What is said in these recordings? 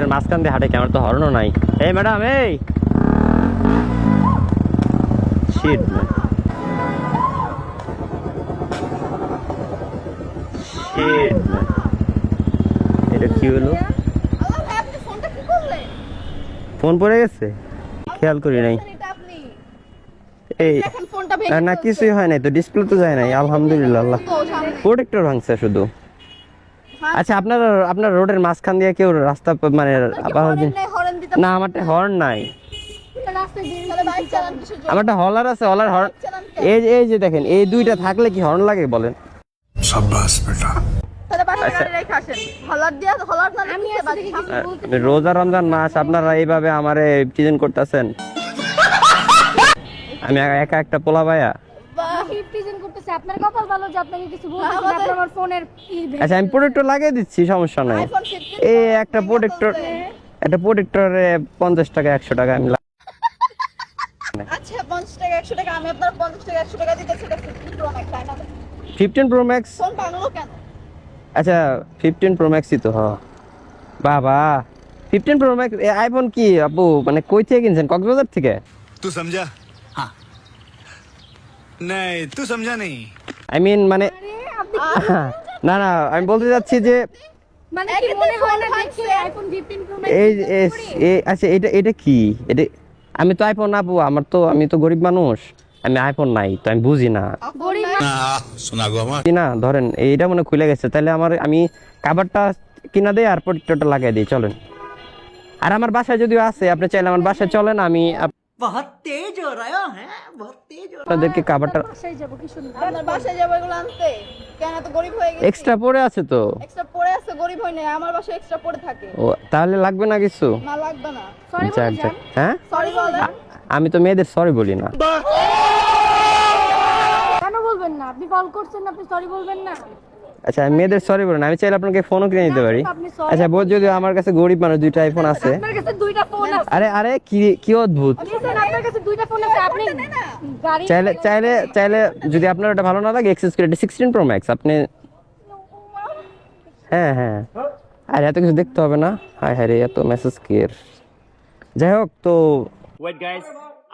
রোডের মাঝখান দিয়ে হাঁটে, আমার তো হর্নও নাই। এই ম্যাডাম, এই শিট শিট, এটা কি হলো? ফোন পড়ে গেছে, খেয়াল করি নাই। এই না, কিছুই হয় নাই তো, ডিসপ্লে তো যায় নাই, আলহামদুলিল্লাহ। আল্লাহ, প্রোটেক্টর ভাঙছে শুধু। আচ্ছা, আপনার রোডের মাঝখান দিয়ে কেউ রাস্তা মানে না, আমারটা হর্ন নাই, আমারটা হলার আছে, হলার হর্ন। এই যে দেখেন, এই দুইটা থাকলে কি হর্ন লাগে বলেন? শাবাশ বেটা। রোজা রমজান মাস, আপনারা এইভাবে আমারে চিজন করতেছেন। আমি একা একটা পোলা ভাইয়া। আচ্ছা, আমি প্রোটেক্টর লাগিয়ে দিচ্ছি, সমস্যা নাই। এই একটা প্রোটেক্টরে 50 টাকা 100 টাকা আমি। আচ্ছা, 50 টাকা 100 টাকা আমি আপনার 50 টাকা 100 টাকা দিতেছি, এটা 15 Pro Max। ফোন ভাঙলো কেন? আচ্ছা, 15 Pro Max ই তো। হ্যাঁ বাবা, 15 Pro Max আইফোন কি আপু, মানে কই থেকে কিনছেন? কক্সবাজার থেকে? তুই সমঝা? হ্যাঁ। নাই, তুই সমঝা নেই। আই মিন মানে না না, আমি বলতে যাচ্ছি যে মানে কি মনে হয় না দেখে আইফোন 15 Pro Max এই আচ্ছা, এটা কি? এটা আমি তো আইফোন আপু, আমি তো গরিব মানুষ, আমি আইফোন নাই তো, আমি বুঝি না। গরিব শোনা গো আমার না ধরেন এইটা মনে খুলে গেছে, তাহলে আমি কাভারটা কিনা দেই আর প্রোটেক্টরটা লাগাই দিই, চলেন। আর আমার বাসায় যদিও আছে, আপনি চাইলে আমার বাসায় চলেন, আমি बहुत तेज हो रहा है, बहुत तेज हो আপনাদেরকে কাভারটা বাসায় যাব কি শুনবো? আপনার বাসায় যাবো এগুলো আনতে? কেন এত গরিব হয়ে গেছে? এক্সট্রা পড়ে আছে তো। এক্সট্রা পড়ে আছে, গরিব হই না, আমার বাসায় এক্সট্রা পড়ে থাকে। ও, তাহলে লাগবে না কিছু? না, লাগবে না। সরি যাক বলে যাক, যান। হ্যাঁ সরি বলেন। আমি তো মেয়েদের সরি বলি না। কেন বলবেন না? আপনি কল করছেন, আপনি সরি বলবেন না? আচ্ছা, আমি মেয়েদের সরি বলি না, আমি চাইলে আপনাকে ফোনও কিনে দিতে পারি। আপনি sorry আচ্ছা, বোধ যদি আমার কাছে গরিব মানুষ, দুইটা আইফোন আছে। আপনার কাছে দুইটা ফোন আছে। আরে আরে, কি অদ্ভুত। লিসেন, আপনার কাছে দুইটা ফোন আছে, আপনি গাড়ি চাইলে যদি আপনার ওটা ভালো না লাগে, এক্সেস করে 16 Pro Max আপনি। হ্যাঁ, আর এত কিছু দেখতে হবে না। হায় হায় রে, এত মেসেজ কেয়ার। যাই হোক, তো ওয়েট গাইস,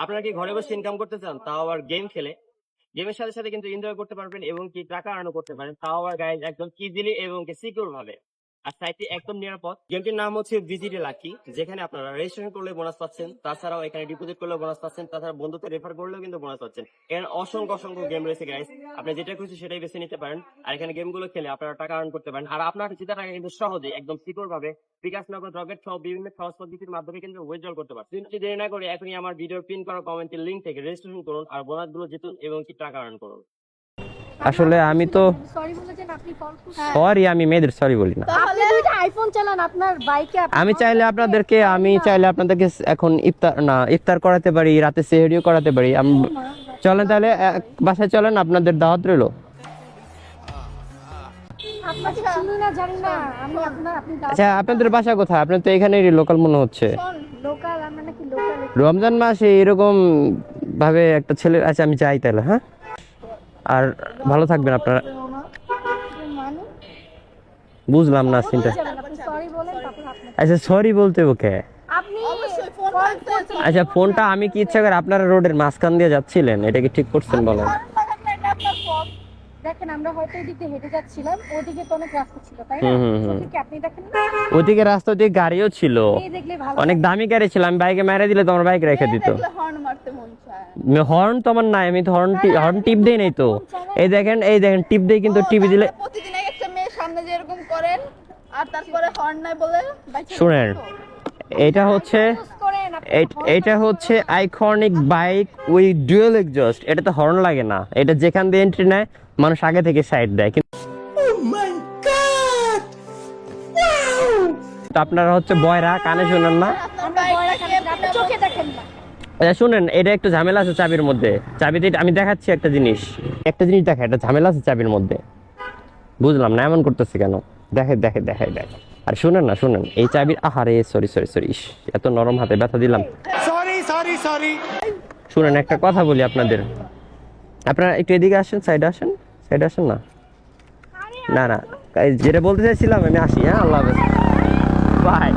আপনারা কি ঘরে বসে ইনকাম করতে চান, তাও আবার গেম খেলে? গেমের সাথে সাথে কিন্তু এনজয় করতে পারবেন এবং কি টাকা আর্নও করতে পারেন, তাও আবার গাইস একদম ইজিলি এবং কি সিকিউর ভাবে। আর সাইটটি একদম নিরাপদ। গেমটির নাম হচ্ছে ভিজিটে লাকি, যেখানে আপনারা রেজিস্ট্রেশন করলে বোনাস পাচ্ছেন, তাছাড়াও এখানে ডিপোজিট করলে বোনাস পাচ্ছেন, তাছাড়া বন্ধুদের রেফার করলেও কিন্তু বোনাস পাচ্ছেন। এখানে অসংখ্য গেম রয়েছে গাইস, আপনি যেটা খুশি সেটাই বেছে নিতে পারেন। আর এখানে গেমগুলো খেলে আপনারা টাকা আর্ন করতে পারেন, আর আপনার জেতা টাকা কিন্তু সহজে একদম সিকিউর ভাবে বিকাশ নগদ, রকেট সহ বিভিন্ন সহজ পদ্ধতির মাধ্যমে কিন্তু উইথড্রল করতে পারেন। কিন্তু দেরি না করে এখনই আমার ভিডিওর পিন করা কমেন্টের লিংক থেকে রেজিস্ট্রেশন করুন আর বোনাসগুলো জিতুন এবং কি টাকা আর্ন করুন। আসলে আমি তো সরি বলেছেন, আপনি কল করছেন। সরি, আমি মেয়েদের সরি বলি না। আপনি দুইটা আইফোন চালান আপনার বাইকে। আমি চাইলে আপনাদেরকে এখন ইফতার করাতে পারি, রাতে সেহরিও করাতে পারি। চলেন তাহলে বাসায় চলেন, আপনাদের দাওয়াত রইলো। আপনাকে চিনি না, জানি না আমি আপনি আচ্ছা, আপনাদের বাসা কোথায়? আপনার তো এখানে লোকাল মনে হচ্ছে। লোকাল, আমরা নাকি লোকাল। রমজান মাসে এরকম ভাবে একটা ছেলে। আচ্ছা, আমি যাই তাহলে। হ্যাঁ, আর ভালো থাকবেন আপনারা। বুঝলাম না চিন্তা। আপনি সরি বলেন, তারপর আপনি আচ্ছা, সরি বলতে ওকে। আপনি অবশ্যই ফোন করতে। আচ্ছা, ফোনটা আমি কি ইচ্ছা করে আপনারা রোডের মাঝখান দিয়ে যাচ্ছিলেন, এটা কি ঠিক করছেন বলেন? এটা আপনার ফোন। দেখেন, আমরা হয়তো এদিকে হেঁটে যাচ্ছিলাম, ওদিকে তো অনেক রাস্তা ছিল, তাই না? ওদিকে আপনি দেখেন না, ওদিকে রাস্তা দিয়ে গাড়িও ছিল, এই দেখলে ভালো। অনেক দামি গাড়ি ছিল। আমি বাইকে মেরে দিলে তোমার বাইক রেখে দিত। দেখলে হর্ন মারতে মন চায়। হর্ন তো আমার নাই, আমি তো হর্ন টিপ দেই নাই তো। এই দেখেন টিপ দেই, কিন্তু টিপি দিলে। প্রতিদিন একটা মেয়ের সামনে যেরকম করেন, আর তারপরে হর্ন নাই বলে শুনেন, এটা হচ্ছে iconic bike with dual exhaust. এটা তো হর্ন লাগে না, এটা যেখান দিয়ে এন্ট্রি নেয় মানুষ আগে থেকে সাইড দেয়। কিন্তু আপনারা হচ্ছে বয়রা, কানে শুনেন না। আপনি চোখে দেখেন না। আচ্ছা শুনেন, এটা একটু ঝামেলা আছে চাবির মধ্যে। চাবিতে আমি দেখাচ্ছি একটা জিনিস দেখা, এটা ঝামেলা আছে চাবির মধ্যে। বুঝলাম না এমন করতেছে কেন। দেখাই। আর শুনেন এই চাবির, আহারে সরি, এত নরম হাতে ব্যথা দিলাম। সরি। শুনেন, একটা কথা বলি আপনাদের। আপনারা একটু এদিকে আসেন, সাইডে আসেন না, যেটা বলতে চাইছিলাম আমি আসি। হ্যাঁ, আল্লাহ হাফেজ, বাই।